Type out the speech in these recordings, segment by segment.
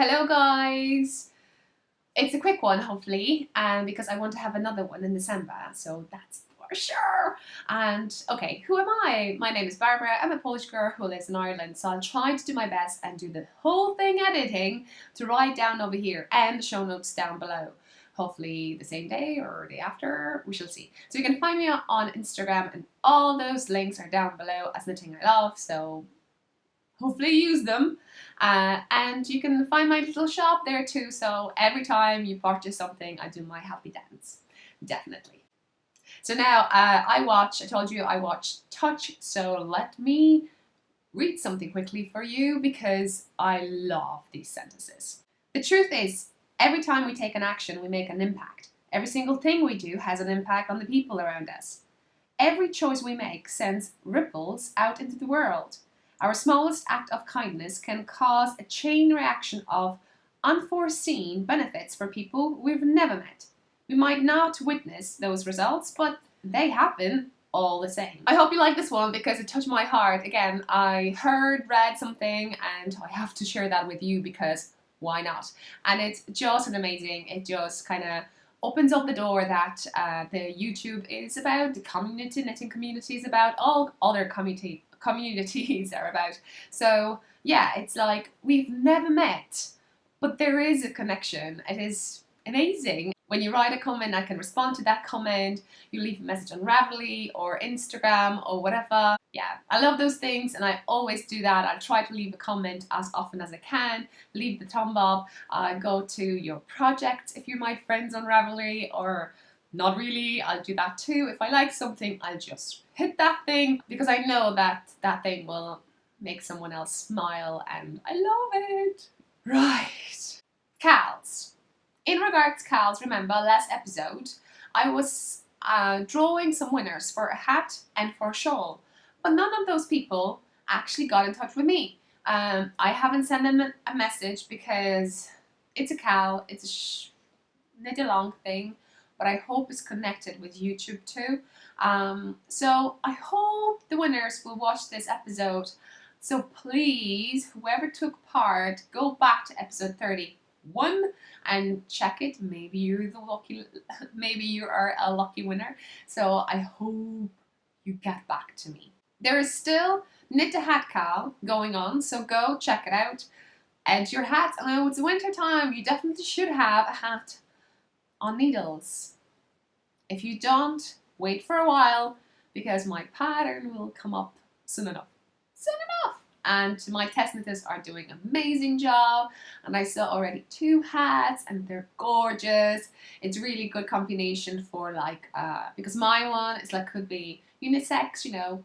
Hello guys! It's a quick one hopefully, because I want to have another one in December, so that's for sure. And okay, who am I? My name is Barbara. I'm a Polish girl who lives in Ireland, so I'll try to do my best and do the whole thing editing to write down over here and the show notes down below. Hopefully the same day or the day after, we shall see. So you can find me on Instagram, and all those links are down below as knittingILove, so hopefully use them. And you can find my little shop there too, so every time you purchase something I do my happy dance, definitely. So now I told you I watch Touch, so let me read something quickly for you because I love these sentences. The truth is, every time we take an action we make an impact. Every single thing we do has an impact on the people around us. Every choice we make sends ripples out into the world. Our smallest act of kindness can cause a chain reaction of unforeseen benefits for people we've never met. We might not witness those results, but they happen all the same. I hope you like this one because it touched my heart. Again, I read something and I have to share that with you because why not? And it's just an amazing, it just kind of opens up the door that the YouTube is about, the knitting community is about, all other communities are about. So yeah, it's like we've never met, but there is a connection. It is amazing. When you write a comment, I can respond to that comment. You leave a message on Ravelry or Instagram or whatever. Yeah, I love those things and I always do that. I try to leave a comment as often as I can. Leave the thumb up. Go to your project if you're my friends on Ravelry, or not really, I'll do that too. If I like something, I'll just hit that thing because I know that that thing will make someone else smile and I love it. Right. Cals. In regards to Cals, remember last episode, I was drawing some winners for a hat and for a shawl, but none of those people actually got in touch with me. I haven't sent them a message because it's a Cal, it's a knit along thing, but I hope it's connected with YouTube too. So I hope the winners will watch this episode. So please, whoever took part, go back to episode 31 and check it. Maybe you're maybe you are a lucky winner. So I hope you get back to me. There is still Knit a Hat Cal going on, so go check it out. Edge your hat. I know it's winter time. You definitely should have a hat on needles. If you don't, wait for a while because my pattern will come up soon enough. Soon enough! And my test knitters are doing an amazing job, and I saw already 2 hats and they're gorgeous. It's really good combination for like, because my one is like, could be unisex, you know,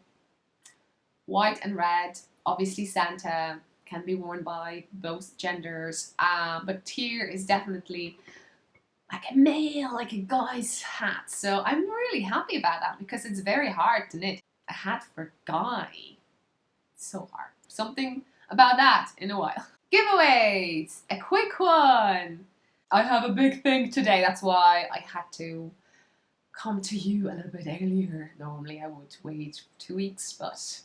white and red. Obviously Santa can be worn by both genders, but here is definitely like a male, like a guy's hat. So I'm really happy about that because it's very hard to knit a hat for a guy. It's so hard. Something about that in a while. Giveaways! A quick one! I have a big thing today, that's why I had to come to you a little bit earlier. Normally I would wait 2 weeks, but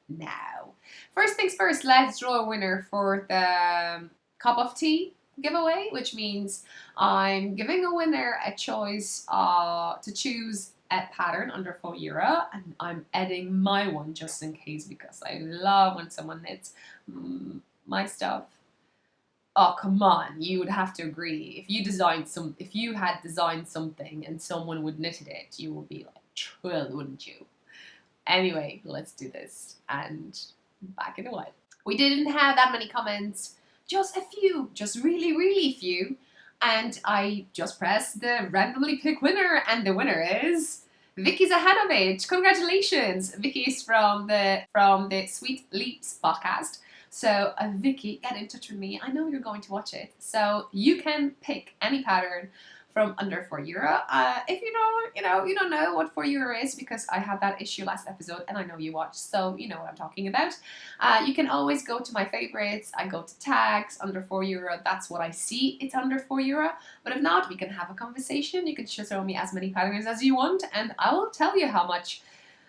now. First things first, let's draw a winner for the cup of tea giveaway, which means I'm giving a winner a choice to choose a pattern under €4, and I'm adding my one just in case because I love when someone knits my stuff. Oh come on, you would have to agree. If you had designed something and someone would knitted it, you would be like thrilled, wouldn't you? Anyway, let's do this, and back in a while. We didn't have that many comments. Just a few, just really few, and I just pressed the randomly pick winner, and the winner is Vicky Zahanovic. Congratulations! Vicky is from the Sweet Leaps podcast. So Vicky, get in touch with me. I know you're going to watch it, so you can pick any pattern from under €4. If you don't know what €4 is because I had that issue last episode and I know you watched, so you know what I'm talking about. You can always go to my favorites. I go to tags under €4. That's what I see. It's under €4. But if not, we can have a conversation. You can just show me as many patterns as you want, and I will tell you how much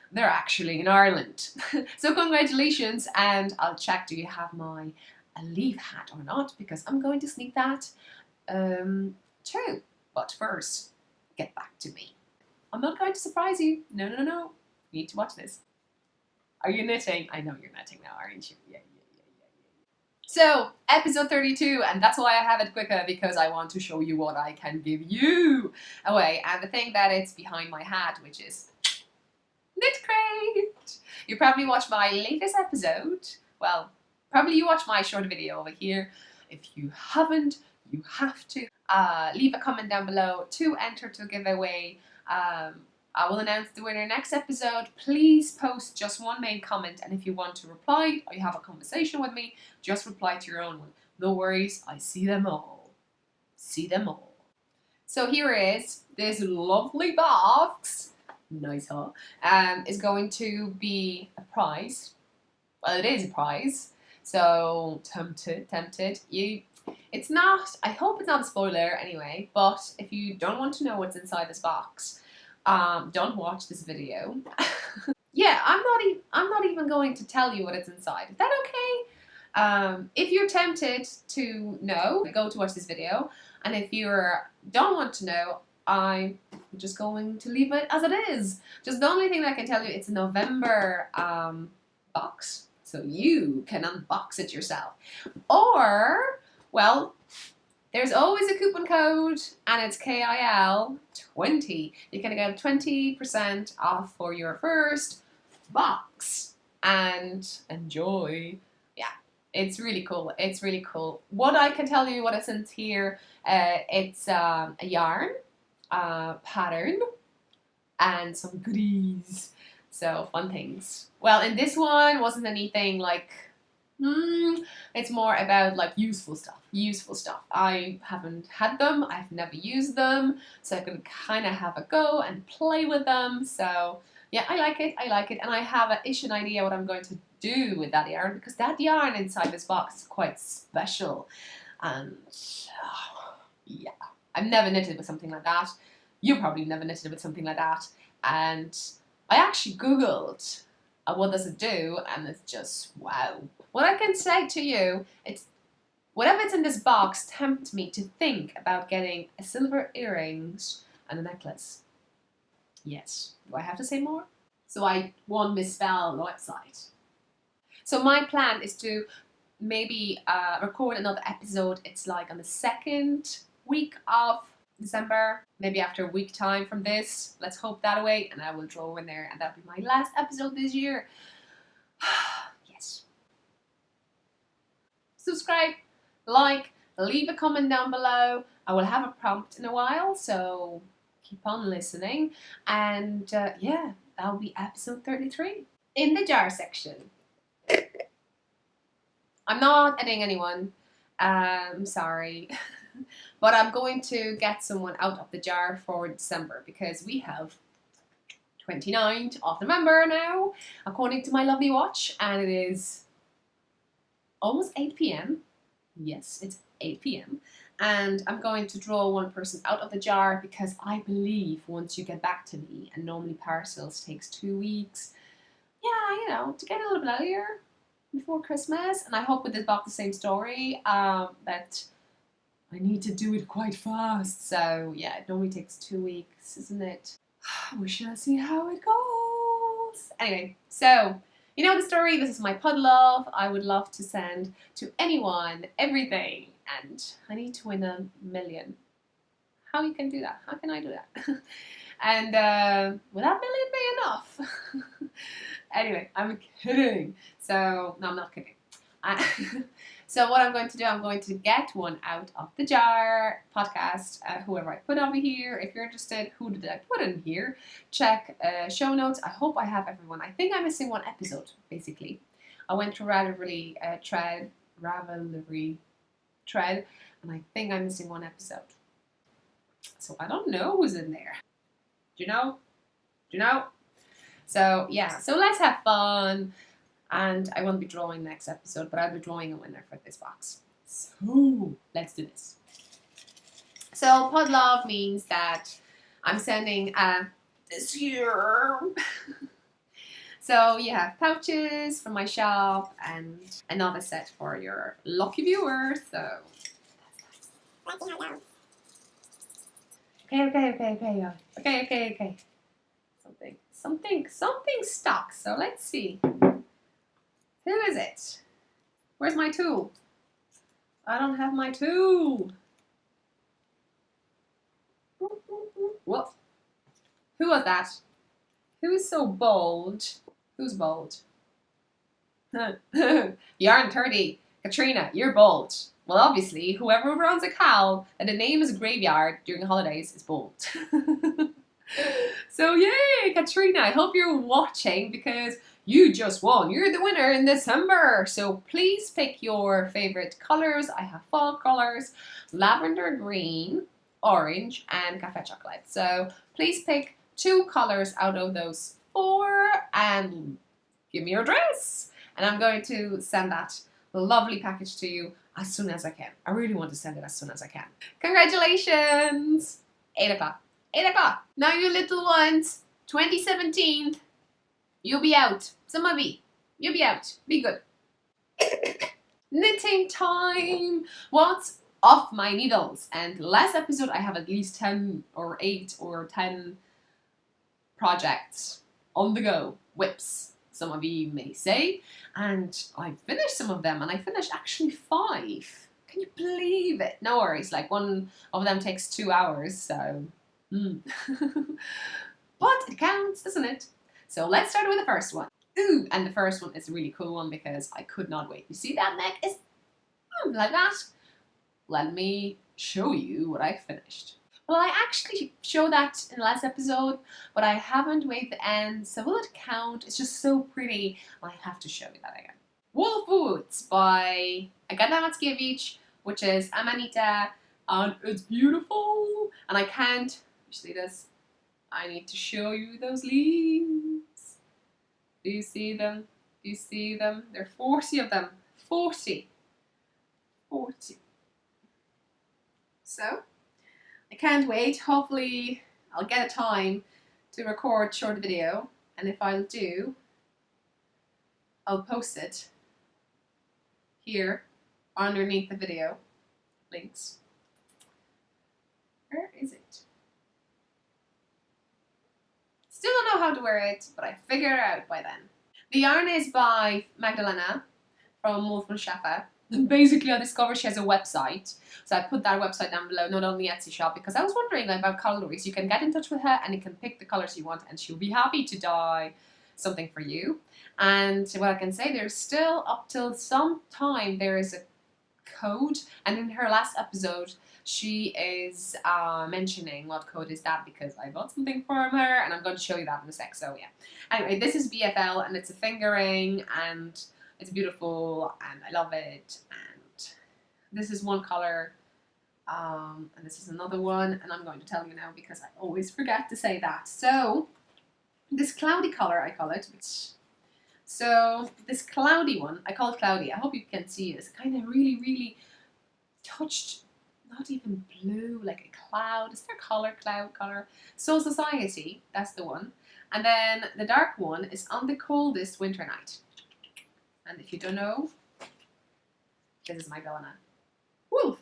they're actually in Ireland. So congratulations, and I'll check. Do you have my a leaf hat or not, because I'm going to sneak that too. But first, get back to me. I'm not going to surprise you. No, no, no. You need to watch this. Are you knitting? I know you're knitting now, aren't you? Yeah, yeah, yeah, yeah, yeah. So, episode 32, and that's why I have it quicker, because I want to show you what I can give you away. And the thing that it's behind my hat, which is KnitCrate. You probably watched my latest episode. Well, probably you watched my short video over here. If you haven't, you have to. Leave a comment down below to enter to giveaway. I will announce the winner next episode. Please post just one main comment, and if you want to reply or you have a conversation with me, just reply to your own one. No worries, I see them all. See them all. So here is this lovely box. Nice, huh? Is going to be a prize. Well, it is a prize. So tempted. It's not. I hope it's not a spoiler anyway. But if you don't want to know what's inside this box, don't watch this video. Yeah, I'm not even going to tell you what it's inside. Is that okay? If you're tempted to know, go to watch this video. And if you don't want to know, I'm just going to leave it as it is. Just the only thing that I can tell you, it's a November box. So you can unbox it yourself. Or, well, there's always a coupon code, and it's KIL20. You can get 20% off for your first box. And enjoy. Yeah, it's really cool. It's really cool. What I can tell you what is in here, it's a yarn, pattern, and some goodies. So fun things. Well, in this one wasn't anything like, it's more about like useful stuff. I haven't had them, I've never used them, so I can kind of have a go and play with them. So yeah, I like it, and I have an idea what I'm going to do with that yarn, because that yarn inside this box is quite special. And yeah, I've never knitted with something like that. You probably never knitted with something like that. And I actually Googled what does it do, and it's just wow. What I can say to you, it's whatever's in this box tempts me to think about getting a silver earrings and a necklace. Yes. Do I have to say more? So I won't misspell the website. So my plan is to maybe record another episode. It's like on the second week of December, maybe after a week time from this. Let's hope that away, and I will draw in there, and that'll be my last episode this year. Yes. Subscribe, like, leave a comment down below. I will have a prompt in a while, so keep on listening. And yeah, that'll be episode 33. In the jar section. I'm not editing anyone. Sorry. But I'm going to get someone out of the jar for December, because we have 29th of November now, according to my lovely watch, and it is almost 8 p.m. Yes, it's 8 p.m. And I'm going to draw one person out of the jar, because I believe once you get back to me, and normally parcels takes 2 weeks, yeah, you know, to get a little bit earlier before Christmas. And I hope with this box the same story, that I need to do it quite fast. So yeah, it normally takes 2 weeks, isn't it? We shall see how it goes. Anyway, so you know the story. This is my PodLove. I would love to send to anyone everything, and I need to win 1 million. How you can do that? How can I do that? And will that million be enough? Anyway, I'm kidding. So no, I'm not kidding. So what I'm going to do, I'm going to get one out of the jar podcast, whoever I put over here. If you're interested, who did I put in here? Check show notes. I hope I have everyone. I think I'm missing one episode, basically. I went through Ravelry thread, and I think I'm missing one episode. So I don't know who's in there. Do you know? Do you know? So yeah, so let's have fun. And I won't be drawing next episode, but I'll be drawing a winner for this box. So let's do this. So PodLove means that I'm sending this year. So you have pouches from my shop and another set for your lucky viewers. So let's see how it goes. Okay. Something stuck. So let's see. Who is it? Where's my tool? I don't have my tool. What? Who was that? Who's so bold? Who's bold? Yarn 30. Katrina, you're bold. Well, obviously, whoever runs a cow and the name is Graveyard during the holidays is bold. So yay, Katrina, I hope you're watching because you just won. You're the winner in December. So please pick your favorite colors. I have fall colors, lavender green, orange, and cafe chocolate. So please pick 2 colors out of those 4 and give me your address. And I'm going to send that lovely package to you as soon as I can. I really want to send it as soon as I can. Congratulations! 8 o'clock. 8 o'clock. Now you little ones, 2017, you'll be out. Some of you, you'll be out. Be good. Knitting time. What's off my needles? And last episode I have at least 10 or 8 or 10 projects on the go. Whips, some of you may say. And I finished some of them, and I finished actually 5. Can you believe it? No worries, like one of them takes 2 hours, so but it counts, doesn't it? So let's start with the first one. Ooh, and the first one is a really cool one because I could not wait. You see that neck is like that? Let me show you what I finished. Well, I actually showed that in the last episode, but I haven't weighed the ends, so will it count? It's just so pretty. I have to show you that again. Wolf Woods by GETFITANDKNIT, which is Amanita, and it's beautiful. And I can't, you see this? I need to show you those leaves. Do you see them? Do you see them? There are 40 of them. 40. So, I can't wait. Hopefully, I'll get a time to record a short video. And if I do, I'll post it here underneath the video. Links. Where is it? Still don't know how to wear it, but I figure it out by then. The yarn is by Magdalena from Wolfmanschaffe. Basically, I discovered she has a website, so I put that website down below, not on the Etsy shop, because I was wondering about colorways. You can get in touch with her and you can pick the colors you want, and she'll be happy to dye something for you. And what I can say, there's still up till some time there is a code, and in her last episode she is mentioning what code is that because I bought something from her, and I'm going to show you that in a sec. So yeah, anyway, this is BFL and it's a fingering and it's beautiful and I love it. And this is one color and this is another one, and I'm going to tell you now because I always forget to say that. So this cloudy color, I call it. So this cloudy one, I call it cloudy. I hope you can see it. It's kind of really touched, not even blue, like a cloud. Is there color, cloud color? Soul Society, that's the one. And then the dark one is On the Coldest Winter Night. And if you don't know, this is Magdalena. Woo!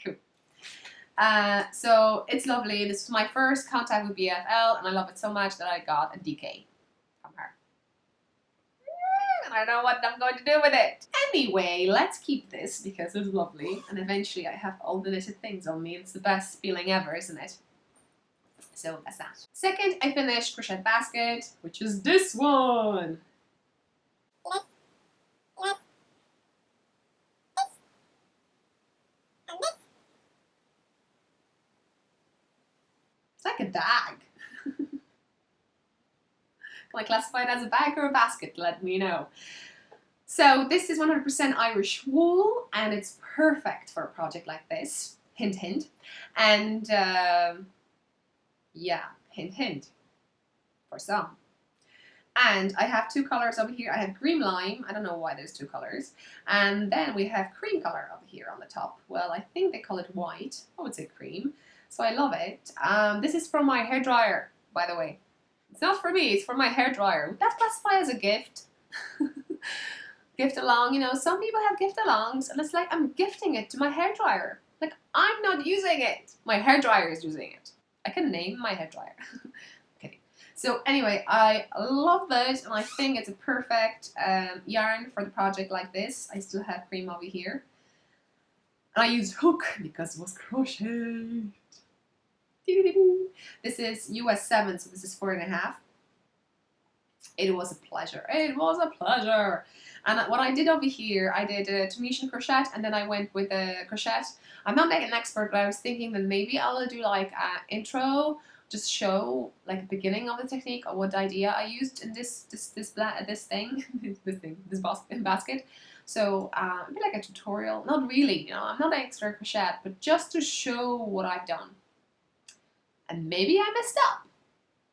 Cool. So it's lovely. This was my first contact with BFL, and I love it so much that I got a DK from her. And I don't know what I'm going to do with it. Anyway, let's keep this because it's lovely, and eventually I have all the knitted things on me. It's the best feeling ever, isn't it? So that's that. Second, I finished Crochet Basket, which is this one. It's like a bag. Can I classify it as a bag or a basket? Let me know. So this is 100% Irish wool, and it's perfect for a project like this. Hint, hint. And yeah, hint, hint. For some. And I have 2 colors over here. I have green lime. I don't know why there's 2 colors. And then we have cream color over here on the top. Well, I think they call it white. I would say cream. So I love it. This is from my hairdryer, by the way. It's not for me, it's for my hairdryer. Would that classify as a gift? Gift along, you know, some people have gift alongs and it's like I'm gifting it to my hairdryer. Like, I'm not using it. My hairdryer is using it. I can name my hairdryer. Okay. So anyway, I love this and I think it's a perfect yarn for the project like this. I still have cream over here. And I used hook because it was crocheted. This is US 7, so this is 4.5. It was a pleasure. It was a pleasure. And what I did over here, I did a Tunisian crochet and then I went with a crochet. I'm not like an expert, but I was thinking that maybe I'll do like an intro, just show like the beginning of the technique or what idea I used in this basket. So it'd be like a tutorial. Not really, you know, I'm not an expert crochet, but just to show what I've done. And maybe I messed up,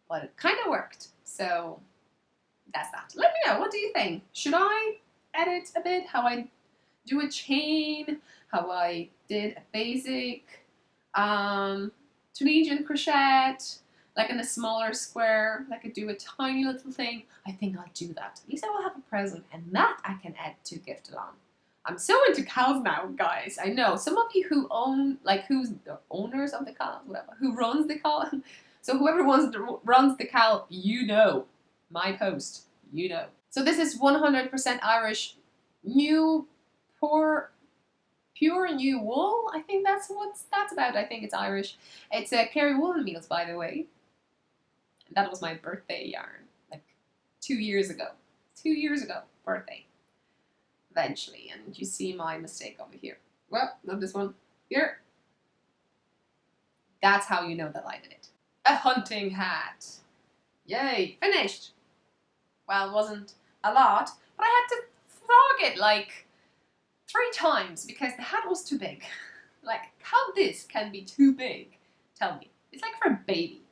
but it kind of worked. So that's that. Let me know, what do you think? Should I edit a bit how I do a chain, how I did a basic Tunisian crochet, like in a smaller square, like I do a tiny little thing? I think I'll do that. At least I will have a present and that I can add to gift along. I'm so into cows now, guys. I know some of you who own, like who's the owners of the cow, whatever, who runs the cow. So whoever runs the cow, you know my post, you know. So this is 100% Irish new pure new wool. I think that's what that's about. I think it's Irish. It's a Kerry Woolen Meals, by the way. That was my birthday yarn, like 2 years ago. 2 years ago, birthday. Eventually, and you see my mistake over here. Well, not this one. Here. That's how you know that I did it. A hunting hat. Yay, finished. Well, it wasn't a lot, but I had to frog it like 3 times because the hat was too big. Like, how this can be too big? Tell me. It's like for a baby.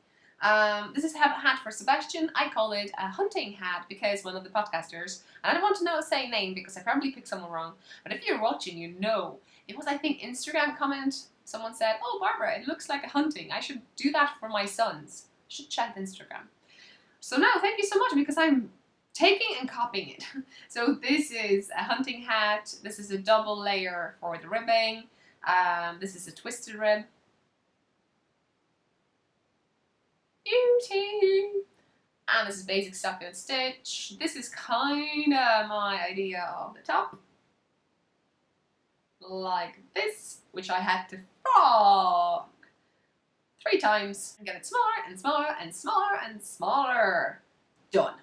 This is a hat for Sebastian. I call it a hunting hat because one of the podcasters, and I don't want to know say name because I probably picked someone wrong, but if you're watching, you know. It was, I think, Instagram comment. Someone said, oh, Barbara, it looks like a hunting. I should do that for my sons. I should check Instagram. So now, thank you so much because I'm taking and copying it. So this is a hunting hat. This is a double layer for the ribbing. This is a twisted rib. Beauty! And this is basic stocking stitch. This is kind of my idea of the top. Like this, which I had to frog 3 times and get it smaller and smaller and smaller and smaller. Done.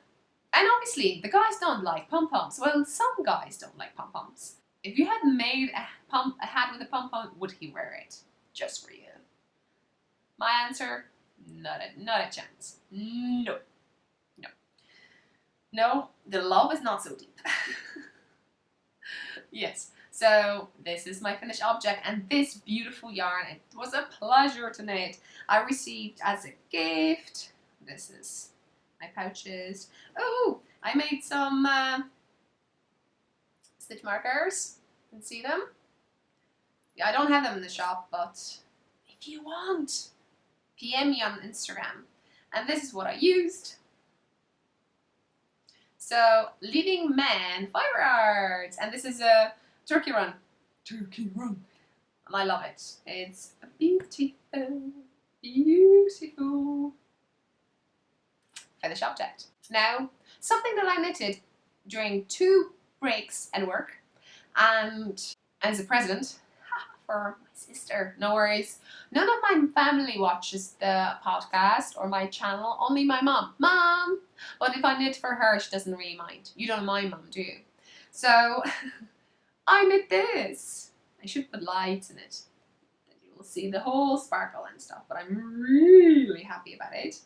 And obviously, the guys don't like pom-poms. Well, some guys don't like pom-poms. If you had made a hat with a pom-pom, would he wear it? Just for you? My answer, not a chance. No. No. No, the love is not so deep. Yes. So this is my finished object and this beautiful yarn. It was a pleasure to knit. I received as a gift. This is my pouches. Oh, I made some stitch markers. You can see them. Yeah, I don't have them in the shop, but if you want, PM me on Instagram. And this is what I used. So, Leading Man Fiber Arts, and this is a turkey run. Turkey run. And I love it. It's beautiful, beautiful finished object. Now, something that I knitted during 2 breaks at work, and as a present for my sister. No worries. None of my family watches the podcast or my channel, only my mom. Mom! But if I knit for her, she doesn't really mind. You don't mind, Mom, do you? So, I knit this. I should put lights in it. Then you will see the whole sparkle and stuff, but I'm really happy about it.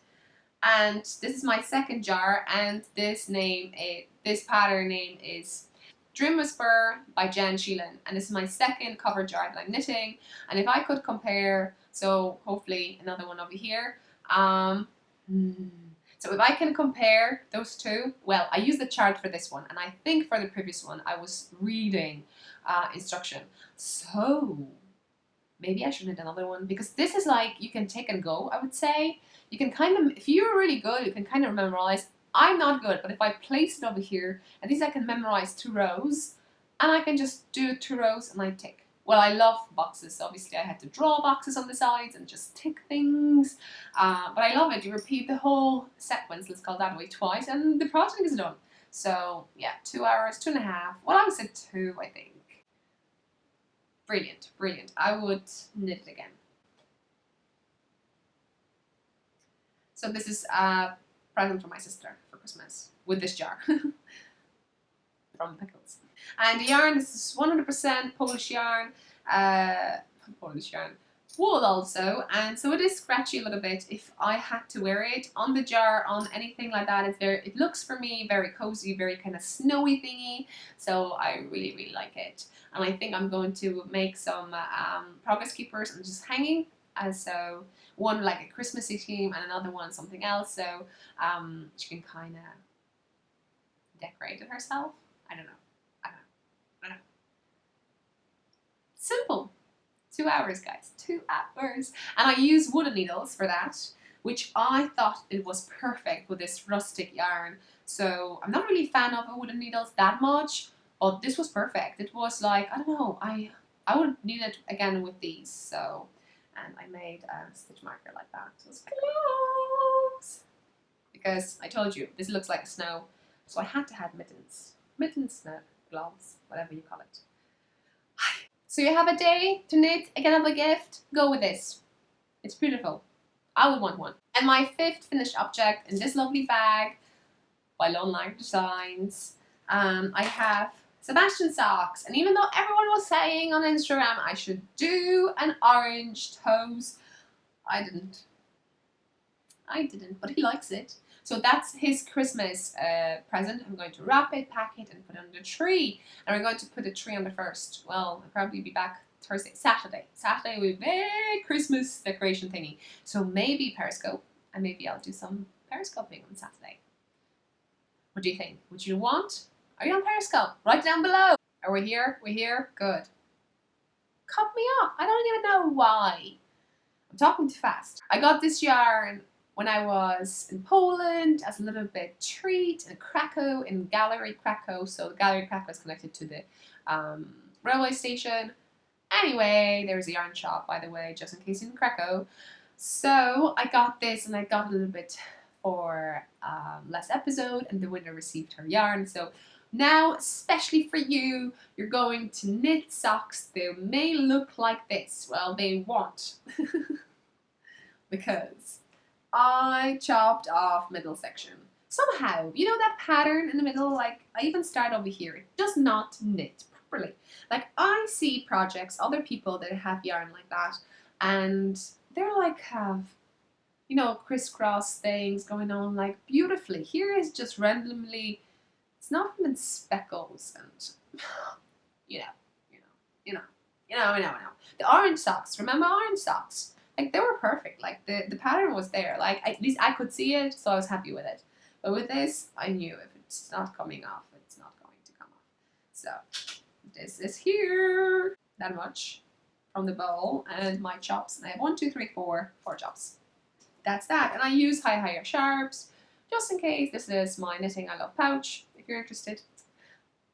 And this is my second jar, and this pattern name is Dream Whisper by Jen Sheelan, and this is my second cover jar that I'm knitting. And if I could compare, so hopefully another one over here, so if I can compare those two, well, I used the chart for this one, and I think for the previous one I was reading instruction, so maybe I should knit another one, because this is like, you can take and go, I would say. You can kind of, if you're really good, you can kind of memorize. I'm not good, but if I place it over here, at least I can memorize 2 rows, and I can just do 2 rows and I tick. Well, I love boxes, so obviously I had to draw boxes on the sides and just tick things, but I love it. You repeat the whole sequence, let's call it that way, twice, and the project is done. So yeah, 2 hours, 2.5, well, I would say 2, I think. Brilliant, brilliant. I would knit it again. So this is a present from my sister for Christmas, with this jar from Pickles. And the yarn, this is 100% Polish yarn, wool also, and so it is scratchy a little bit if I had to wear it on the jar, on anything like that. It's very, it looks for me very cozy, very kind of snowy thingy, so I really, really like it. And I think I'm going to make some progress keepers and just hanging, and so one like a Christmassy theme and another one something else, so she can kind of decorate it herself. I don't know. Simple. 2 hours, guys. 2 hours. And I use wooden needles for that, which I thought it was perfect with this rustic yarn. So I'm not really a fan of wooden needles that much, but this was perfect. It was like, I don't know, I would need it again with these. So, and I made a stitch marker like that. So it's close. Because I told you, this looks like snow. So I had to have mittens. Mittens, no, gloves, whatever you call it. So you have a day to knit, again have a gift, go with this. It's beautiful. I would want one. And my 5th finished object in this lovely bag by Lone Lang Designs, I have Sebastian socks. And even though everyone was saying on Instagram I should do an orange toes, I didn't, but he likes it. So that's his Christmas present. I'm going to wrap it, pack it, and put it on the tree. And we're going to put the tree on the 1st. Well, I'll probably be back Saturday. Saturday will be a Christmas decoration thingy. So maybe Periscope, and maybe I'll do some Periscoping on Saturday. What do you think? Would you want? Are you on Periscope? Write down below. Are we here? We're here? Good. Cut me off. I don't even know why. I'm talking too fast. I got this yarn when I was in Poland as a little bit treat in Krakow, in Gallery Krakow. So the Gallery Krakow is connected to the railway station. Anyway, there's a yarn shop, by the way, just in case you're in Krakow. So I got this, and I got a little bit for last episode, and the winner received her yarn. So now, especially for you, you're going to knit socks. They may look like this. Well, they won't. Because I chopped off middle section. Somehow, you know that pattern in the middle, like I even start over here, it does not knit properly. Like I see projects, other people that have yarn like that, and they're like have, you know, crisscross things going on like beautifully. Here is just randomly, it's not even speckles and you know. The orange socks, remember orange socks? Like they were perfect, like the pattern was there, like at least I could see it, so I was happy with it. But with this, I knew if it's not coming off, it's not going to come off. So this is here, that much from the bowl, and my chops, and I have 1, 2, 3, 4 chops. That's that, and I use higher sharps, just in case. This is my knittingILove pouch. If you're interested,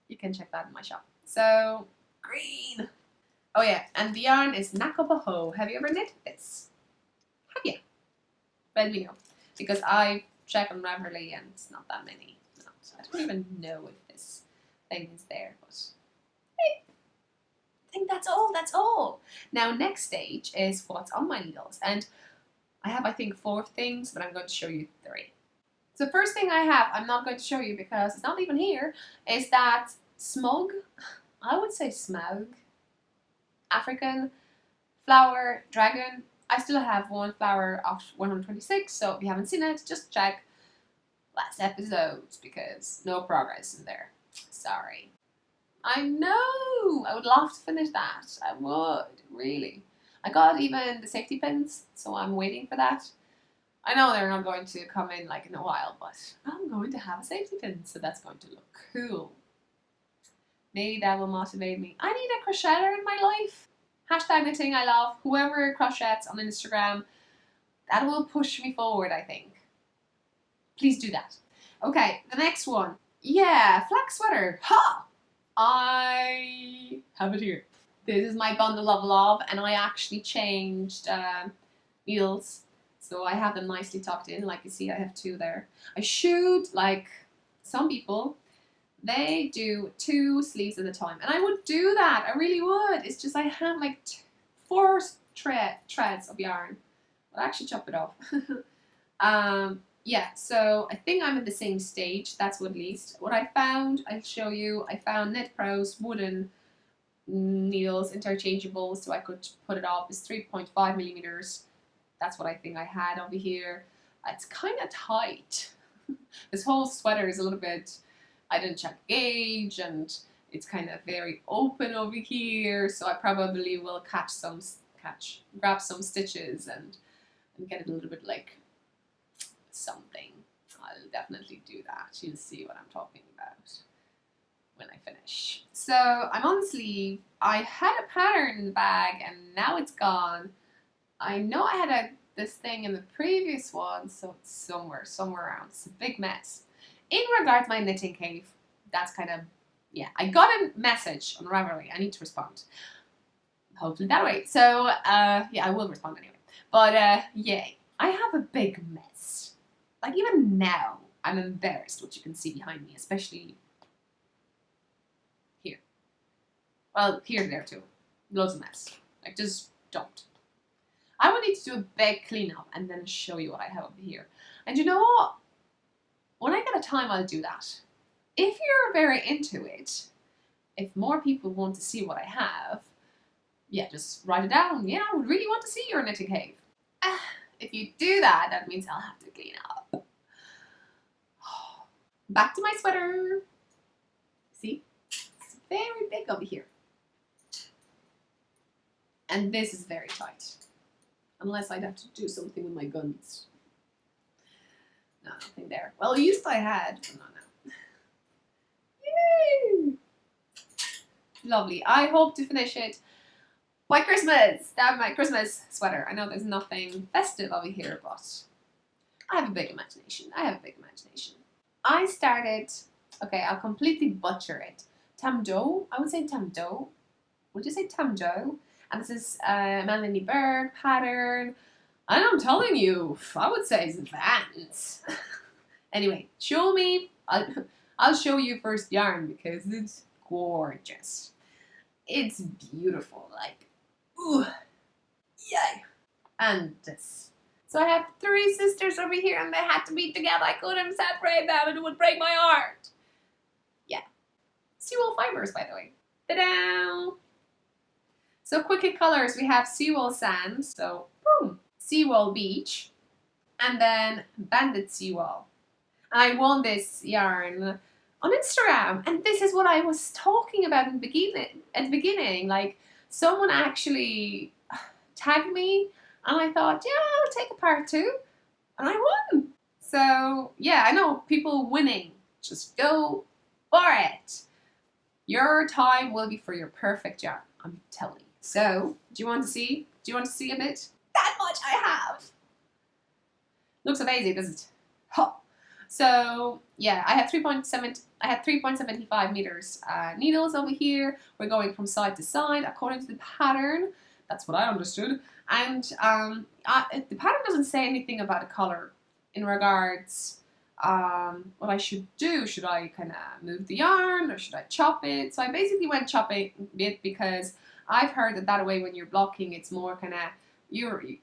you can check that in my shop. So, green. Oh yeah, and the yarn is Nakabaho. Have you ever knit this? Have you? Let me know. Because I check on Ravelry and it's not that many. I don't even know if this thing is there, but hey, I think that's all. Now next stage is what's on my needles. And I have, I think, 4 things, but I'm going to show you 3. So the first thing I have, I'm not going to show you because it's not even here, is that smug, I would say smug, African flower dragon. I still have 1 flower of 126, so if you haven't seen it, just check last episodes because no progress in there. Sorry. I know! I would love to finish that. I would, really. I got even the safety pins, so I'm waiting for that. I know they're not going to come in like in a while, but I'm going to have a safety pin, so that's going to look cool. Maybe that will motivate me. I need a crocheter in my life. Hashtag knittingILove, whoever crochets on Instagram, that will push me forward, I think. Please do that. Okay, the next one. Yeah, flax sweater. Ha! I have it here. This is my bundle of love, and I actually changed needles, so I have them nicely tucked in. Like you see, I have 2 there. I should, like some people, they do 2 sleeves at a time, and I would do that. I really would. It's just I have like 4 threads of yarn. I'll actually chop it off. Yeah, so I think I'm at the same stage. That's what at least. What I found, I'll show you. I found Knit Pro's wooden needles, interchangeable, so I could put it off. It's 3.5 millimeters. That's what I think I had over here. It's kind of tight. This whole sweater is a little bit, I didn't check gauge, and it's kind of very open over here, so I probably will grab some stitches and get it a little bit like something. I'll definitely do that. You'll see what I'm talking about when I finish. So I'm on the sleeve. I had a pattern in the bag and now it's gone. I know I had this thing in the previous one, so it's somewhere around. It's a big mess. In regard to my knitting cave, that's kind of, yeah, I got a message on Ravelry. I need to respond. Hopefully that way. So yeah, I will respond anyway. But yay, I have a big mess. Like even now, I'm embarrassed what you can see behind me, especially here. Well, here and there too. Loads of mess. Like just don't. I will need to do a big cleanup and then show you what I have over here. And you know what? When I get a time, I'll do that. If you're very into it, if more people want to see what I have, yeah, just write it down. Yeah, I would really want to see your knitting cave. If you do that, that means I'll have to clean up. Back to my sweater. See? It's very big over here. And this is very tight. Unless I'd have to do something with my guns. No, nothing there. Well, used I had, but not now. Yay! Lovely. I hope to finish it by Christmas. That's my Christmas sweater. I know there's nothing festive over here, but I have a big imagination. I started, okay, I'll completely butcher it. Tamdo, I would say Tamdo. Would you say Tamdo? And this is a Melanie Bird pattern. And I'm telling you, I would say it's Vans. Anyway, show me. I'll show you first yarn because it's gorgeous. It's beautiful, like, ooh, yay. And this. So I have 3 sisters over here and they had to be together. I couldn't separate them and it would break my heart. Yeah. Seawool fibers, by the way. Ta-da! So Quicket colors, we have Seawool Sand, so boom, Seawool Beach, and then Banded Seawool. And I won this yarn on Instagram, and this is what I was talking about at the beginning. Like, someone actually tagged me, and I thought, yeah, I'll take a part 2, and I won. So yeah, I know people winning. Just go for it. Your time will be for your perfect yarn, I'm telling you. So, do you want to see? Do you want to see a bit? That much I have. Looks amazing, doesn't it? Huh. So yeah, I have 3.75 meters needles over here. We're going from side to side according to the pattern. That's what I understood. And the pattern doesn't say anything about a color in regards what I should do. Should I kind of move the yarn or should I chop it? So I basically went chopping it because I've heard that way when you're blocking, it's more kind of, you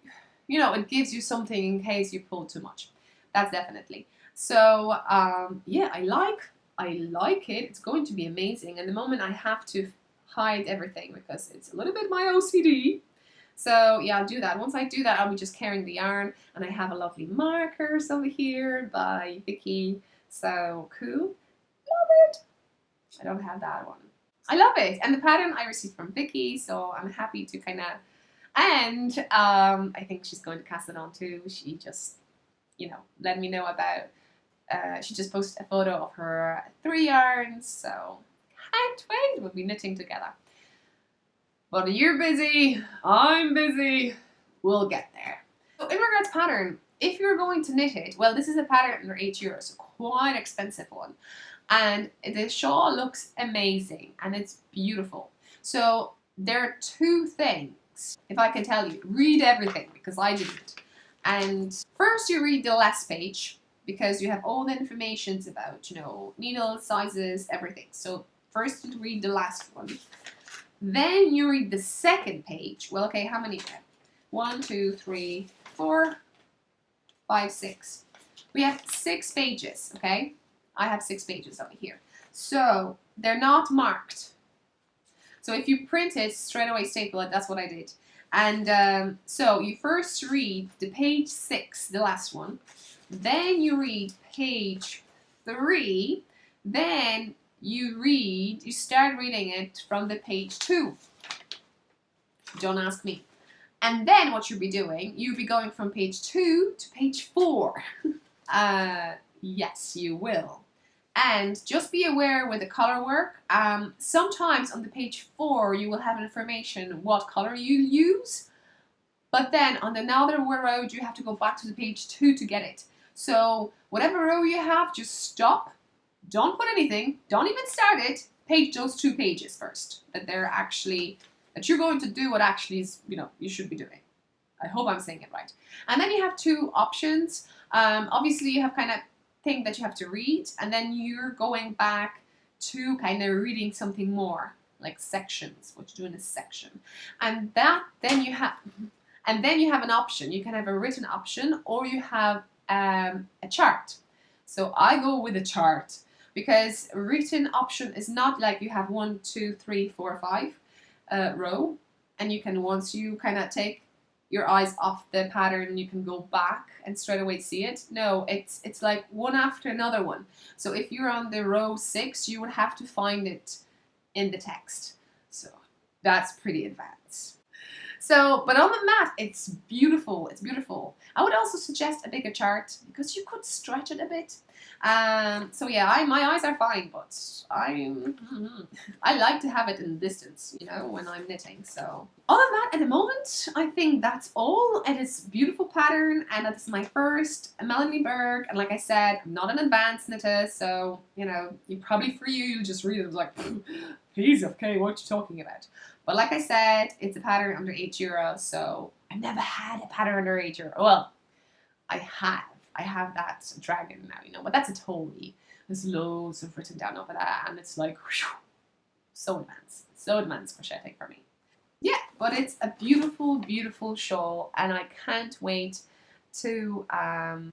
know, it gives you something in case you pull too much. That's definitely. So yeah, I like it. It's going to be amazing. And the moment I have to hide everything because it's a little bit my OCD. So yeah, I'll do that. Once I do that, I'll be just carrying the yarn, and I have a lovely markers over here by Vicky. So cool. Love it. I don't have that one. I love it. And the pattern I received from Vicky, so I'm happy to kind of, and I think she's going to cast it on too. She just, you know, let me know about, she just posted a photo of her 3 yarns, so can't wait. We'll be knitting together. But you're busy, I'm busy, we'll get there. So in regards to pattern, if you're going to knit it, well, this is a pattern under €8, so quite an expensive one. And the shawl looks amazing and it's beautiful. So there are two things, if I can tell you, read everything because I didn't. And first you read the last page because you have all the information about, you know, needle sizes, everything. So first you read the last one. Then you read the second page. Well, okay, how many? 1, 2, 3, 4, 5, 6. We have 6 pages, okay? I have 6 pages over here. So they're not marked. So if you print it, straight away staple it. That's what I did. And so you first read the page 6, the last one. Then you read page 3. Then you start reading it from the page 2. Don't ask me. And then what you'll be doing, you'll be going from page 2 to page 4. Yes, you will. And just be aware with the color work, sometimes on the page 4 you will have information what color you use, but then on another row you have to go back to the page 2 to get it. So whatever row you have, just stop, don't put anything, don't even start it, page those 2 pages first, that you're going to do what actually is, you know, you should be doing. I hope I'm saying it right. And then you have 2 options. Obviously you have kind of thing that you have to read, and then you're going back to kind of reading something more, like sections, what you do in a section. And then you have an option. You can have a written option or you have a chart. So I go with a chart because a written option is not like you have 1, 2, 3, 4, 5 row, and you can, once you kind of take your eyes off the pattern, you can go back and straight away see it. No, it's like one after another one. So if you're on the row 6, you would have to find it in the text. So that's pretty advanced. So, but on the mat, it's beautiful. It's beautiful. I would also suggest a bigger chart because you could stretch it a bit. So yeah, my eyes are fine, but I like to have it in distance, you know, when I'm knitting. So other than that, at the moment, I think that's all. It is a beautiful pattern, and it's my first Melanie Berg. And like I said, I'm not an advanced knitter, so you know, you just read it like, please, okay, what you talking about? But like I said, it's a pattern under €8, so I've never had a pattern under €8. Well, I have that dragon now, you know, but that's a Tory. There's loads of written down over that, and it's like, whew, so advanced crocheting for me. Yeah, but it's a beautiful, beautiful shawl, and I can't wait to,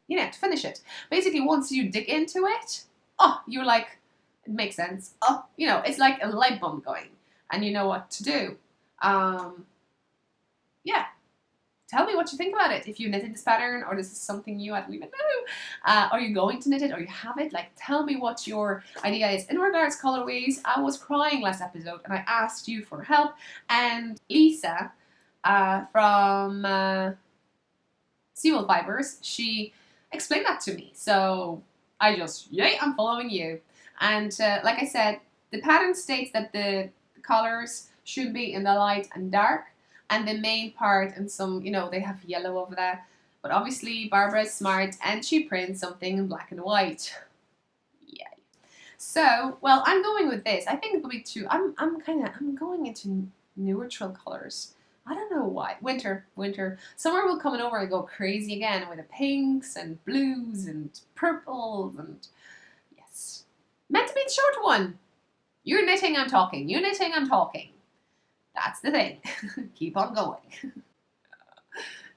you know, to finish it. Basically, once you dig into it, oh, you're like, it makes sense. Oh, you know, it's like a light bulb going. And you know what to do. Yeah, tell me what you think about it. If you knitted this pattern, or this is something you hadn't even know. Are you going to knit it, or you have it? Like, tell me what your idea is. In regards to colorways, I was crying last episode, and I asked you for help. And Lisa from Seawell Fibers, she explained that to me. So I just, yay, I'm following you. And like I said, the pattern states that the colors should be in the light and dark, and the main part, and some, you know, they have yellow over there, but obviously Barbara is smart and she prints something in black and white. Yay. So, well, I'm going with this. I think it'll be too, I'm going into neutral colors. I don't know why. Winter. Summer will come over and go crazy again with the pinks and blues and purples, and yes. Meant to be the short one. You're knitting, I'm talking. You're knitting, I'm talking. That's the thing. Keep on going.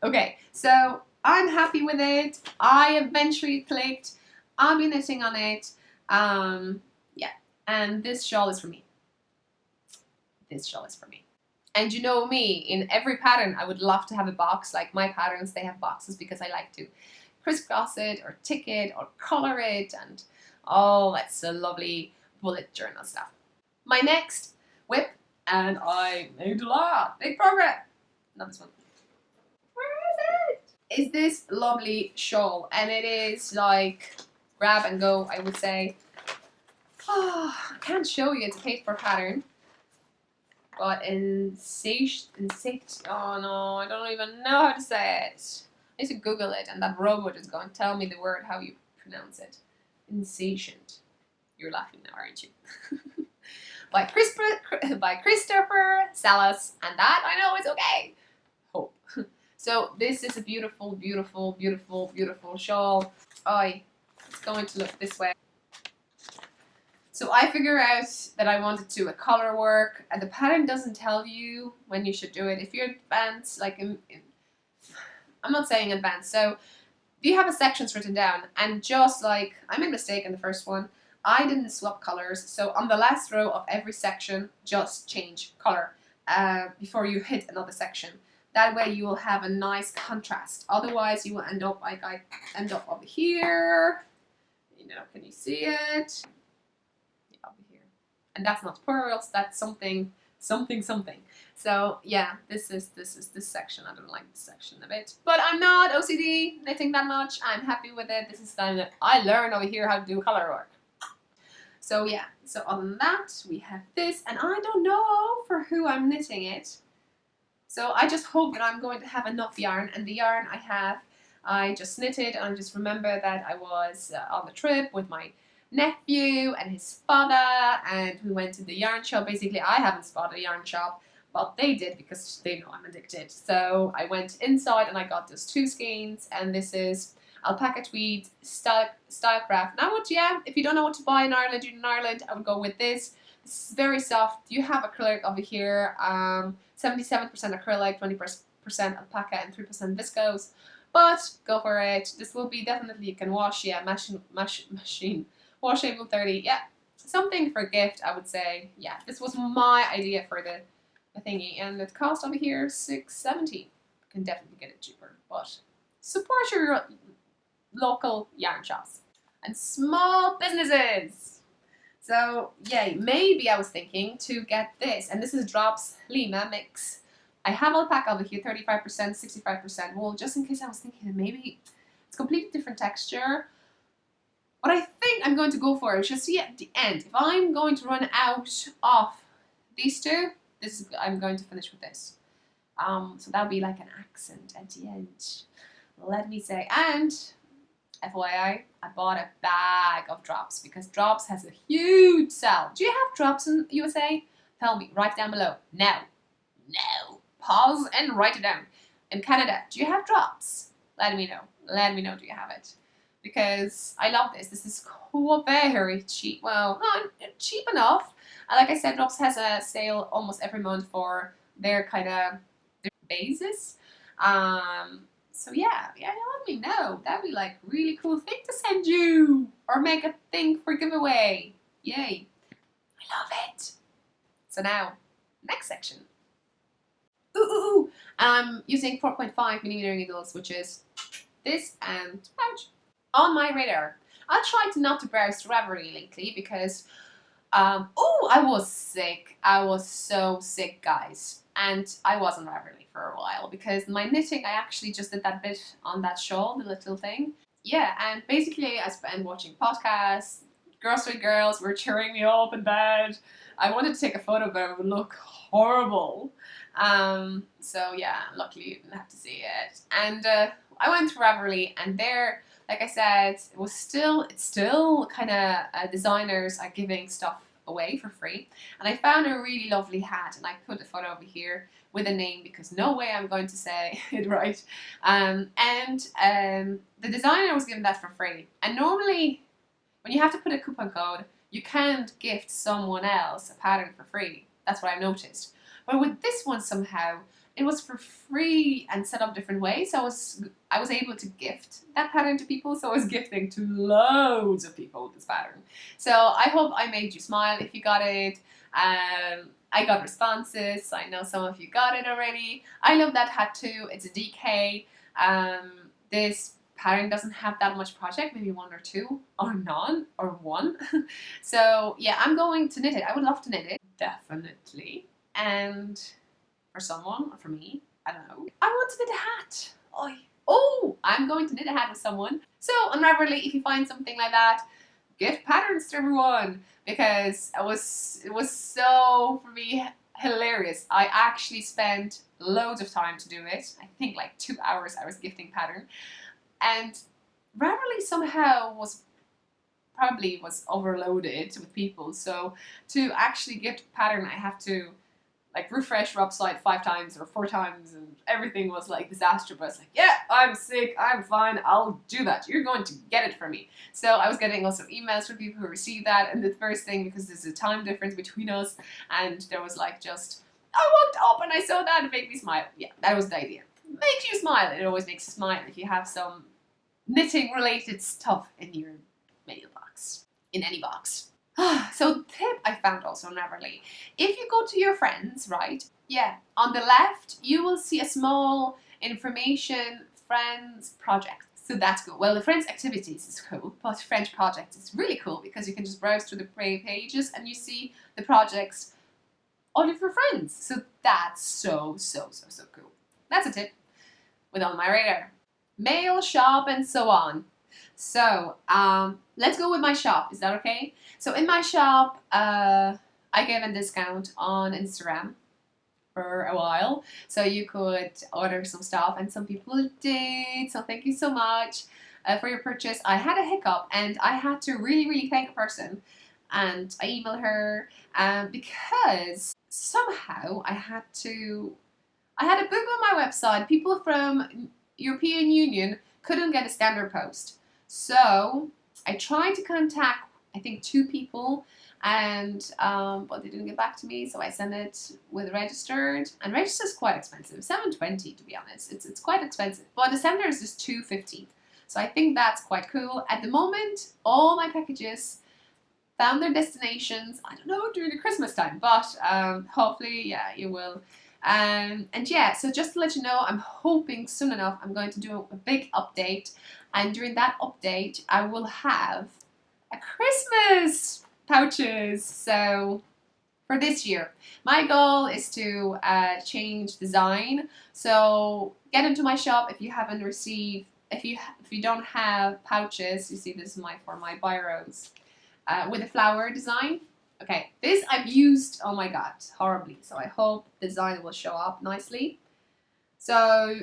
Okay, so I'm happy with it. I eventually clicked. I'll be knitting on it. Yeah, and this shawl is for me. This shawl is for me. And you know me, in every pattern, I would love to have a box. Like my patterns, they have boxes because I like to crisscross it or tick it or color it. And oh, that's so lovely bullet journal stuff. My next whip, and I made a lot, big progress. Not this one. Where is it? Is this lovely shawl, and it is like grab and go, I would say. Oh, I can't show you. It's a paper pattern. But oh no, I don't even know how to say it. I need to Google it, and that robot is going to tell me the word, how you pronounce it. Insatient. You're laughing now, aren't you? by Christopher Salas, and that I know is okay. Hope. So this is a beautiful, beautiful, beautiful, beautiful shawl. It's going to look this way. So I figure out that I wanted to do a color work, and the pattern doesn't tell you when you should do it. If you're advanced, like I'm not saying advanced, so you have a sections written down, and just like I made a mistake in the first one, I didn't swap colors. So on the last row of every section, just change color before you hit another section. That way you will have a nice contrast. Otherwise you will end up like I end up over here. You know, can you see it? Over here. And that's not pearls, that's something. So yeah, this is this section. I don't like this section a bit. But I'm not OCD knitting that much. I'm happy with it. This is the time that I learned over here how to do color work. So yeah, so other than that, we have this, and I don't know for who I'm knitting it. So I just hope that I'm going to have enough yarn, and the yarn I have, I just knitted, and I just remember that I was on the trip with my nephew and his father, and we went to the yarn shop. Basically, I haven't spotted a yarn shop, but they did because they know I'm addicted. So I went inside and I got those 2 skeins, and this is alpaca tweed Stylecraft. Now, if you don't know what to buy in Ireland, I would go with this. This is very soft. You have acrylic over here, 77% acrylic, 20% alpaca, and 3% viscose. But go for it. This will be definitely, you can wash, yeah, machine. Wash able 30, yeah. Something for a gift, I would say. Yeah, this was my idea for the thingy, and the cost over here $6.70. You can definitely get it cheaper, but support your local yarn shops and small businesses. So yeah, maybe I was thinking to get this, and this is Drops Lima mix. I have alpaca over here, 35%, 65% wool, just in case I was thinking that maybe it's completely different texture. What I think I'm going to go for is just see at the end. If I'm going to run out of these two, I'm going to finish with this. So that'll be like an accent at the end. Let me say, and FYI, I bought a bag of Drops because Drops has a huge sale. Do you have Drops in USA? Tell me, write down below. No. Pause and write it down. In Canada, do you have Drops? Let me know. Let me know, do you have it? Because I love this. This is very cheap. Well, not cheap enough. Like I said, Drops has a sale almost every month for their kind of basis. So yeah, let me know. That'd be like really cool thing to send you, or make a thing for giveaway. Yay! I love it. So now, next section. I'm using 4.5mm needles, which is this and pouch. On my radar. I tried not to browse Ravelry lately because, I was sick. I was so sick, guys. And I was on Ravelry for a while because my knitting, I actually just did that bit on that shawl, the little thing. Yeah, and basically I spent watching podcasts. Girls with Girls were cheering me up in bed. I wanted to take a photo, but it would look horrible. So yeah, luckily you didn't have to see it. And I went to Ravelry, and there, like I said, it's still kind of designers are giving stuff away for free. And I found a really lovely hat, and I put a photo over here with a name because no way I'm going to say it right. The designer was giving that for free. And normally, when you have to put a coupon code, you can't gift someone else a pattern for free. That's what I noticed. But with this one, somehow it was for free and set up different ways. So I was able to gift that pattern to people. So I was gifting to loads of people this pattern. So I hope I made you smile if you got it. I got responses. I know some of you got it already. I love that hat too. It's a DK. This pattern doesn't have that much project, maybe 1 or 2 or none or 1. So yeah, I'm going to knit it. I would love to knit it, definitely. And for someone, or for me, I don't know. I want to knit a hat. I'm going to knit a hat with someone. So on Ravelry, if you find something like that, gift patterns to everyone, because it was so, for me, hilarious. I actually spent loads of time to do it. I think like 2 hours I was gifting pattern, and Ravelry somehow probably was overloaded with people. So to actually gift pattern, I have to like refresh our website 5 times or 4 times, and everything was like disaster. But I was like, yeah, I'm sick, I'm fine, I'll do that. You're going to get it for me. So I was getting lots of emails from people who received that, and the first thing, because there's a time difference between us, and there was like just, I walked up and I saw that, and it made me smile. Yeah, that was the idea. Makes you smile. It always makes you smile if you have some knitting related stuff in your mailbox, in any box. So tip I found also on Ravelry. If you go to your friends, right? Yeah, on the left you will see a small information friends project. So that's cool. Well, the friends activities is cool, but friends projects is really cool because you can just browse through the pages and you see the projects all of your friends. So that's so cool. That's a tip with on my radar. Mail, shop, and so on. So let's go with my shop. Is that okay? So in my shop, I gave a discount on Instagram for a while, so you could order some stuff, and some people did. So thank you so much for your purchase. I had a hiccup, and I had to really thank a person, and I emailed her because somehow I had a bug on my website. People from European Union couldn't get a standard post. So I tried to contact, I think, 2 people, and but they didn't get back to me. So I sent it with registered, and registered is quite expensive, $7.20 to be honest. It's quite expensive, but the sender is just $2.50. So I think that's quite cool. At the moment, all my packages found their destinations. I don't know during the Christmas time, but hopefully, yeah, you will. And yeah, so just to let you know, I'm hoping soon enough I'm going to do a big update, and during that update I will have a Christmas pouches. So for this year, my goal is to change design. So get into my shop if you haven't received, if you don't have pouches. You see, this is for my biros with a flower design. Okay, this I've used, oh my god, horribly. So I hope the design will show up nicely. So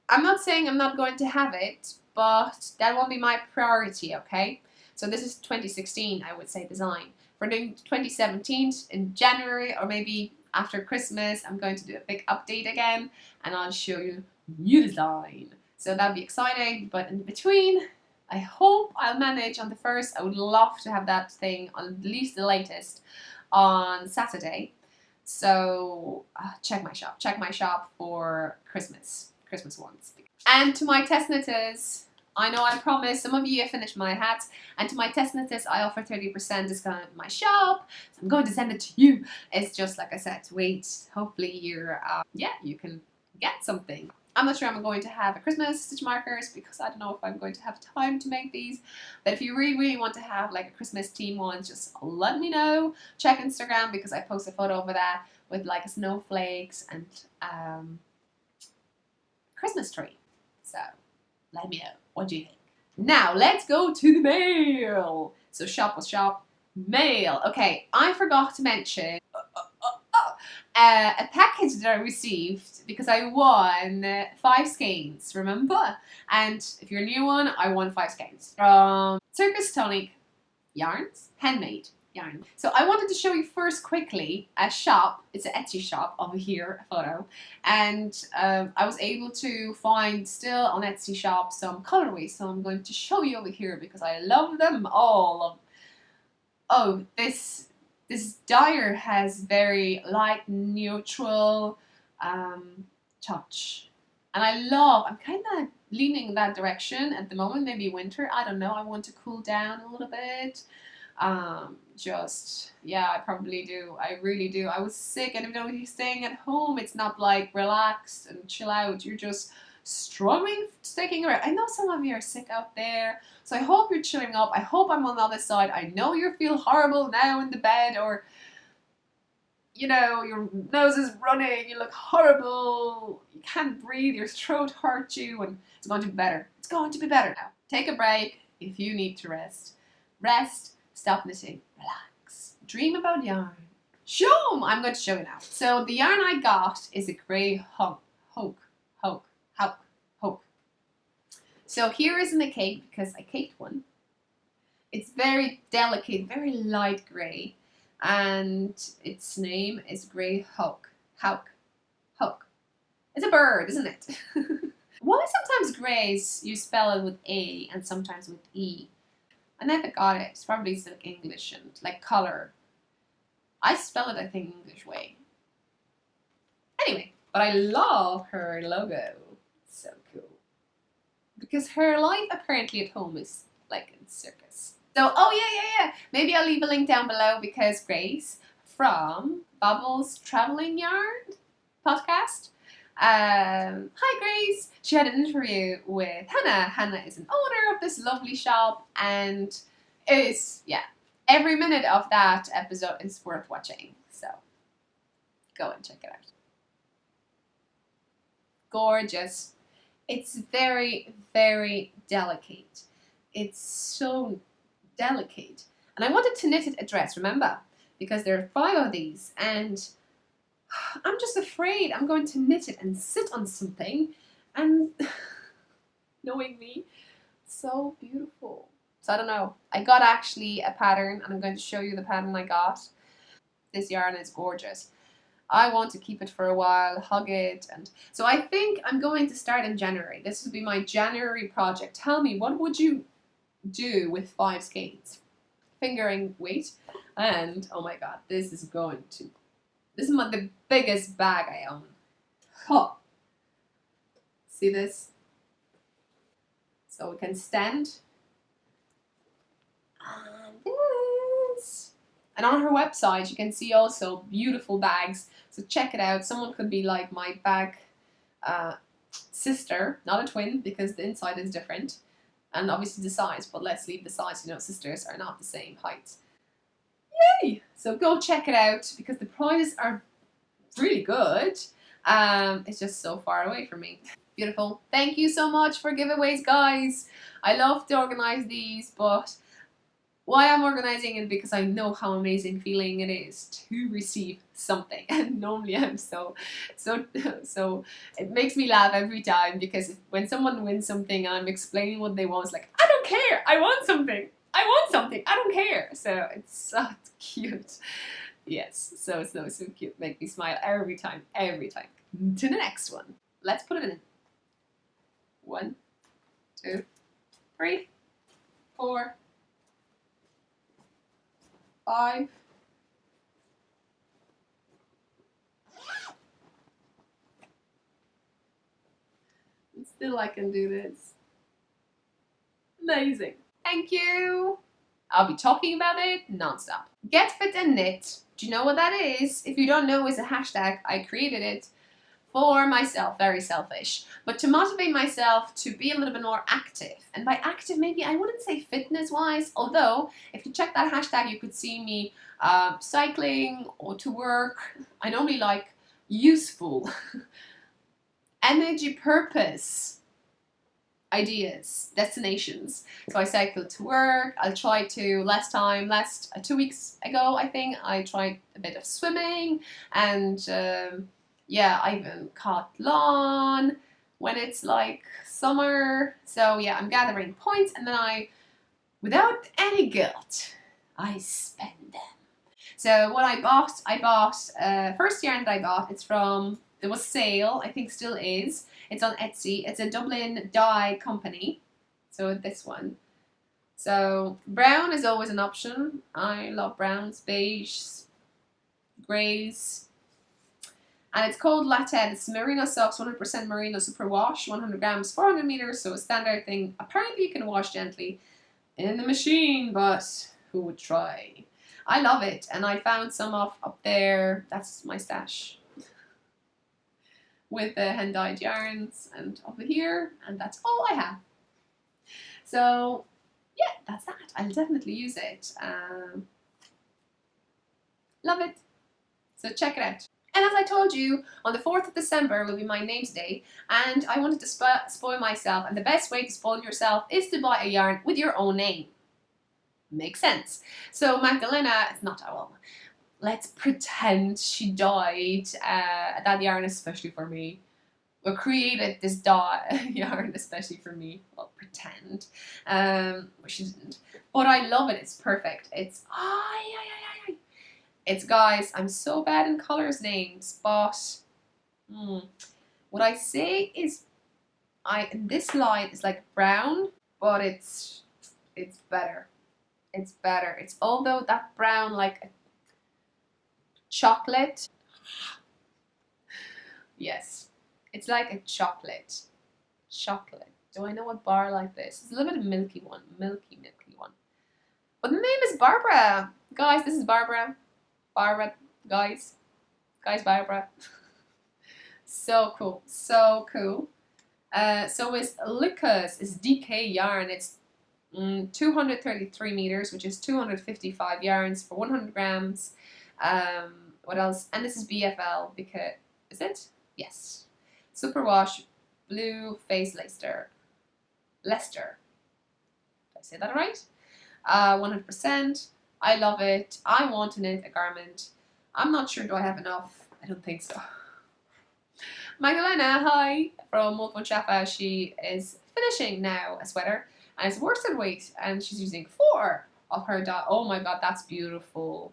I'm not saying I'm not going to have it, but that won't be my priority, okay? So this is 2016, I would say, design. For doing 2017 in January, or maybe after Christmas, I'm going to do a big update again, and I'll show you new design. So that'll be exciting, but in between, I hope I'll manage on the 1st. I would love to have that thing on at least the latest on Saturday. So check my shop for Christmas ones. And to my test knitters, I know I promised some of you have finished my hats, and to my test knitters I offer 30% discount in my shop, so I'm going to send it to you. It's just like I said, wait, hopefully you're yeah, you can get something. I'm not sure I'm going to have a Christmas stitch markers because I don't know if I'm going to have time to make these. But if you really want to have like a Christmas theme one, just let me know. Check Instagram because I post a photo of that with like snowflakes and Christmas tree. So let me know. What do you think? Now let's go to the mail. So shop was shop. Mail. Okay, I forgot to mention a package that I received because I won 5 skeins, remember? And if you're a new one, I won 5 skeins from Circus Tonic Yarns, handmade yarn. So I wanted to show you first quickly a shop. It's an Etsy shop over here, a photo, and I was able to find still on Etsy shop some colorways. So I'm going to show you over here because I love them all. Oh, this dyer has very light, neutral touch. And I'm kind of leaning in that direction at the moment, maybe winter, I don't know. I want to cool down a little bit. Yeah, I probably do. I really do. I was sick, and even though you're staying at home, it's not like relaxed and chill out. You're just struggling, sticking around. I know some of you are sick out there, so I hope you're chilling up. I hope I'm on the other side. I know you feel horrible now in the bed, or you know, your nose is running, you look horrible, you can't breathe, your throat hurts you, and it's going to be better. It's going to be better now. Take a break if you need to rest. Rest, stop knitting, relax, dream about yarn. Show 'em! I'm going to show you now. So the yarn I got is a grey hoke. So here is in the cake, because I caked one. It's very delicate, very light grey, and its name is grey hoke. Hoke. It's a bird, isn't it? Why sometimes greys you spell it with A and sometimes with E? I never got it. It's probably like English and like colour. I spell it, I think, English way. Anyway, but I love her logo. It's so cool. Because her life apparently at home is like in circus. So, oh yeah. Maybe I'll leave a link down below because Grace from Bubbles Traveling Yarn podcast. Hi Grace. She had an interview with Hannah. Hannah is an owner of this lovely shop, and it's, yeah, every minute of that episode is worth watching. So go and check it out. Gorgeous. It's very, very delicate. It's so delicate. And I wanted to knit it a dress, remember? Because there are 5 of these, and I'm just afraid I'm going to knit it and sit on something, and knowing me, so beautiful. So I don't know. I got actually a pattern, and I'm going to show you the pattern I got. This yarn is gorgeous. I want to keep it for a while, hug it, and so I think I'm going to start in January. This will be my January project. Tell me, what would you do with 5 skeins? Fingering weight, and oh my god, this is the biggest bag I own. Huh. See this? So we can stand. And this. And on her website, you can see also beautiful bags. So check it out. Someone could be like my bag sister, not a twin, because the inside is different. And obviously the size, but let's leave the size, you know, sisters are not the same height. Yay! So go check it out because the prices are really good. It's just so far away from me. Beautiful. Thank you so much for giveaways, guys. I love to organize these, but why I'm organizing it because I know how amazing feeling it is to receive something, and normally I'm so it makes me laugh every time because when someone wins something and I'm explaining what they want, it's like, I don't care, I want something, I don't care. So it's so cute. Yes, so cute. Make me smile every time. To the next one. Let's put it in. 1, 2, 3, 4, 5. And still I can do this. Amazing. Thank you. I'll be talking about it non-stop. GetFitAndKnit. Do you know what that is? If you don't know, it's a hashtag. I created it for myself, very selfish, but to motivate myself to be a little bit more active. And by active, maybe I wouldn't say fitness-wise, although if you check that hashtag, you could see me cycling or to work. I normally like useful, energy purpose ideas, destinations. So I cycle to work. I'll try to, 2 weeks ago, I think, I tried a bit of swimming, and yeah, I even caught lawn when it's like summer. So yeah, I'm gathering points, and then without any guilt, I spend them. So what I bought, first yarn that I bought, it was sale, I think still is. It's on Etsy. It's a Dublin dye company. So this one. So brown is always an option. I love browns, beiges, greys. And it's called Latte. It's merino socks, 100% merino superwash, 100 grams, 400 meters. So a standard thing. Apparently you can wash gently in the machine, but who would try? I love it. And I found some up there. That's my stash. With the hand-dyed yarns and over here, and that's all I have. So yeah, that's that. I'll definitely use it. Love it. So check it out. And as I told you, on the 4th of December will be my name's day, and I wanted to spoil myself, and the best way to spoil yourself is to buy a yarn with your own name. Makes sense. So Magdalena, it's not, well, let's pretend she dyed that yarn especially for me. We created this yarn especially for me. Well, pretend. She didn't. But I love it. It's perfect. It's it's, guys, I'm so bad in colors names, but what I say is this line is like brown, but it's better. It's better. It's, although that brown like a chocolate. Yes. It's like a chocolate. Chocolate. Do I know what bar like this? It's a little bit of milky one. Milky one. But the name is Barbara. Guys, this is Barbara. Barbara, guys. Guys, Barbara. So cool. So cool. So is Lucas is DK yarn. It's 233 meters, which is 255 yarns for 100 grams. What else? And this is BFL because, is it? Yes. Superwash Blue Face Leicester. Did I say that right? 100%. I love it. I want to knit a garment. I'm not sure, do I have enough? I don't think so. Magdalena, hi, from Wolf von Schaffa. She is finishing now a sweater and it's worsted weight and she's using 4 of her dye. Oh my god, that's beautiful.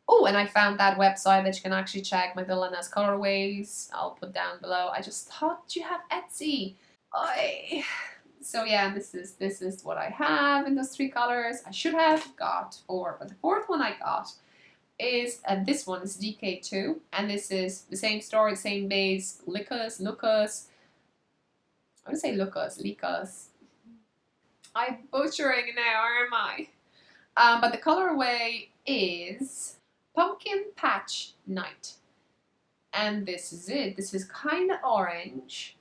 Oh, and I found that website that you can actually check Magdalena's colorways. I'll put down below. I just thought you have Etsy. So yeah, this is what I have in those 3 colors. I should have got 4, but the 4th one I got is this one is DK2, and this is the same story, the same base. Lucas. I want to say Lucas. I'm butchering now, or am I? But the colorway is Pumpkin Patch Night, and this is it. This is kind of orange,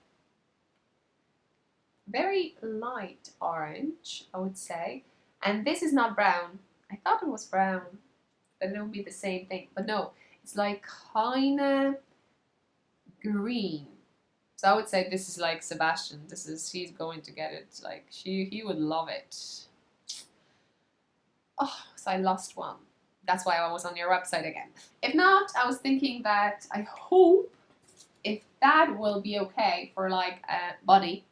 very light orange, I would say. And this is not brown. I thought it was brown, that it would be the same thing, but no, it's like kind of green. So I would say this is like Sebastian. He's going to get it. Like he would love it. Oh, so I lost one. That's why I was on your website again. If not, I was thinking that I hope if that will be okay for like a body,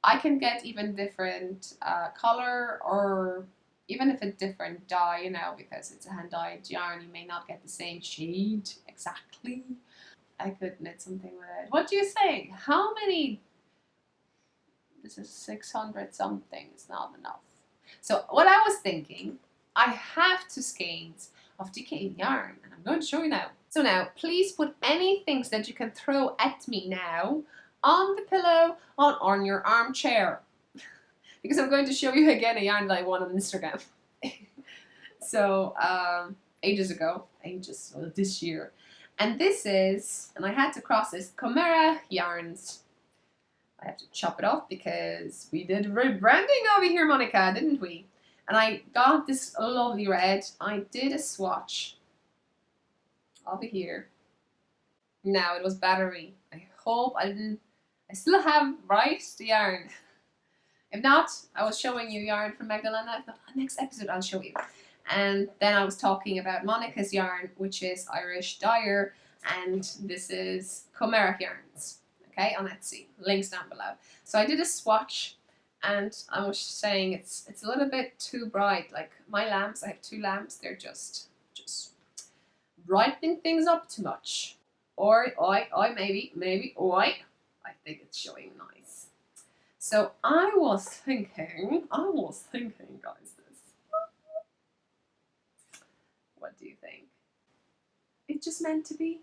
I can get even different color, or even if a different dye, you know, because it's a hand-dyed yarn, you may not get the same shade exactly. I could knit something with it. What do you think? How many? This is 600 something. It's not enough. So what I was thinking, I have 2 skeins of decaying yarn, and I'm going to show you now. So now, please put any things that you can throw at me now on the pillow, on your armchair, because I'm going to show you again a yarn that I won on Instagram. So ages, this year, and this is, and I had to cross this, Chimera yarns. I have to chop it off because we did rebranding over here, Monica, didn't we? And I got this lovely red. I did a swatch over here. Now it was battery. I hope I didn't. I still have the yarn. If not, I was showing you yarn from Magdalena. If not, next episode I'll show you. And then I was talking about Monica's yarn, which is Irish Dyer, and this is Chimera yarns. Okay, on Etsy. Links down below. So I did a swatch. And I was saying it's a little bit too bright. Like my lamps, I have 2 lamps. They're just brightening things up too much. Or maybe I think it's showing nice. So I was thinking, guys, this. What do you think? It's just meant to be.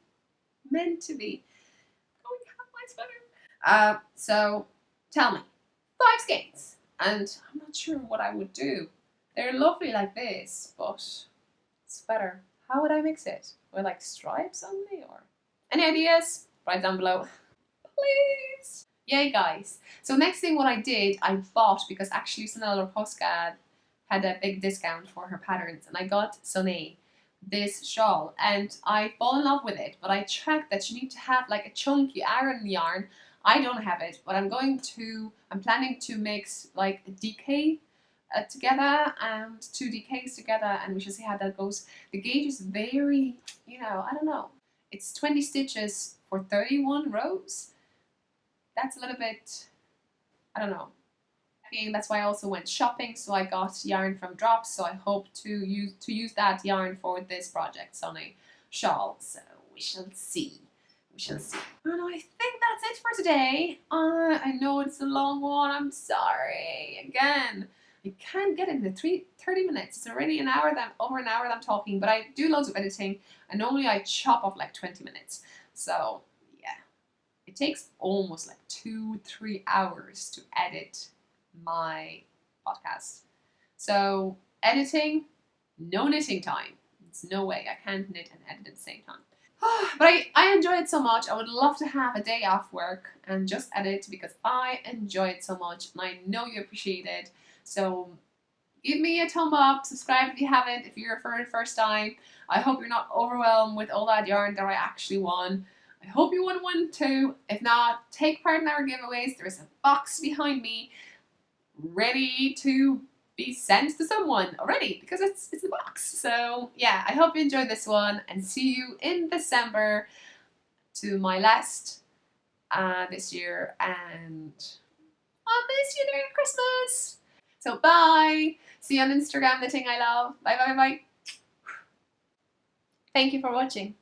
Meant to be. Oh, you have my sweater. So tell me. 5 skeins, and I'm not sure what I would do. They're lovely like this, but it's better. How would I mix it? With like stripes only, or any ideas? Write down below, please. Yay, guys. So next thing, what I did, I bought, because actually Sonella Poscad had a big discount for her patterns, and I got Soné this shawl, and I fall in love with it. But I checked that you need to have like a chunky Aran yarn. I don't have it, but I'm planning to mix like a DK together and 2 decays together, and we shall see how that goes. The gauge is very, you know, I don't know. It's 20 stitches for 31 rows. That's a little bit, I don't know. That's why I also went shopping, so I got yarn from Drops, so I hope to use that yarn for this project on a shawl. So we shall see. We shall see. And I think that's it for today. I know it's a long one. I'm sorry. Again, I can't get into 30 minutes. It's already over an hour that I'm talking, but I do loads of editing, and normally I chop off like 20 minutes. So yeah, it takes almost like 2-3 hours to edit my podcast. So editing, no knitting time. It's no way. I can't knit and edit at the same time. But I enjoy it so much. I would love to have a day off work and just edit because I enjoy it so much and I know you appreciate it. So give me a thumb up, subscribe if you haven't, if you're for the first time. I hope you're not overwhelmed with all that yarn that I actually won. I hope you won one too. If not, take part in our giveaways. There is a box behind me ready to be sent to someone already because it's the box. So yeah, I hope you enjoyed this one and see you in December to my last this year, and I'll miss you during Christmas. So bye. See you on Instagram, knittingILove. Bye bye bye. Thank you for watching.